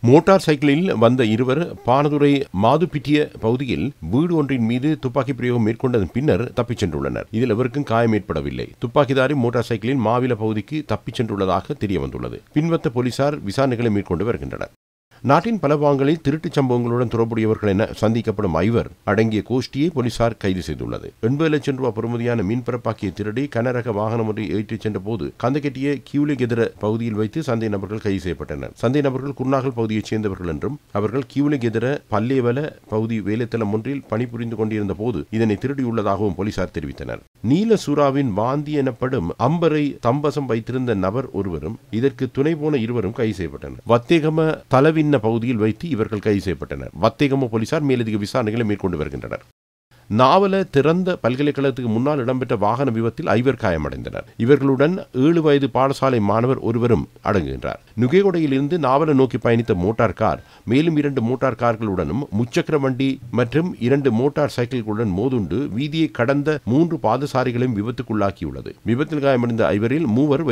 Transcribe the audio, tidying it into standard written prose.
Motor சைக்கிளில் வந்த இருவர் பானதுரை மாதுப்பிட்டிய பகுதியில் வீடு ஒன்றின் மீது துப்பாக்கி பிரயோகம் மேற்கொண்டதன் பின்னர் தப்பிச் சென்றுள்ளனர். இதில் எவருக்கும் காயம் ஏற்படவில்லை. துப்பாக்கிதாரி மோட்டார் சைக்கிளில் மாவில பகுதிக்கு தப்பிச் சென்றுள்ளதாக தெரியவந்துள்ளது. பின்வந்த போலீசார் விசாரணைகளை மேற்கொண்டு வருகின்றனர். நாட்டின் பல பாகங்களில் திருட்டுச் சம்பவங்களுடன் தொடர்புடையவர்கள் என சந்திக்கப்படும் ஐவர் அடங்கிய கோஷ்டியை போலீசார் கைது செய்துள்ளது. 80 லட்சம் ரூபாய் பெறுமதியான மீன்பரப்பாக்கிய திருடி கனரக வாகனம் ஒன்றை ஏற்றிச் சென்ற போது கந்தகெட்டிய கியூலிகெதர பகுதியில் வைத்து சந்தேக நபர்கள் கைது செய்யப்பட்டனர். சந்தேக நபர்கள் குர்நாகல் பகுதியைச் சேர்ந்தவர்கள் என்றும் அவர்கள் கியூலிகெதர பல்லேவல பகுதி வேலைத்தளம் ஒன்றில் பணிபுரிந்து கொண்டிருந்த போது இதனை திருடியுள்ளதாகவும் போலீசார் தெரிவித்தனர். நீல சூறாவின் வாந்தி எனப்படும் அம்பரை தம்பசம் வைத்திருந்த நபர் ஒருவரும் இதற்கு துணை போன இருவரும் கைது செய்யப்பட்டனர். வத்தேகம தலவின் பகுதியில் வைத்து இவர்கள் கைது செய்யப்பட்டனர். வத்தேகம போலீசார் மேலதிக விசாரணைகளை மேற்கொண்டு வருகின்றனர். நாவல திறந்த பல்கலைக்கழகத்துக்கு முன்னால் இடம்பெற்ற வாகன விபத்தில் 5 காயமடைந்தனர். இவர்களுடன் 7 வயது பாடசாலை மாணவர் ஒருவரும் அடங்குகின்றார். நுகேகொடையில் இருந்து நாவல நோக்கி பயணித்த மோட்டார் கார் மேலும் 2 மோட்டார் கார்களுடனும் முச்சக்கர வண்டி மற்றும் 2 மோட்டார் சைக்கிள்களுடன் மோதுண்டு வீதியை கடந்த 3 பாதசாரிகளையும் விபத்துக்குள்ளாக்கியுள்ளது. விபத்தில் காயமடைந்த 5 மூவர்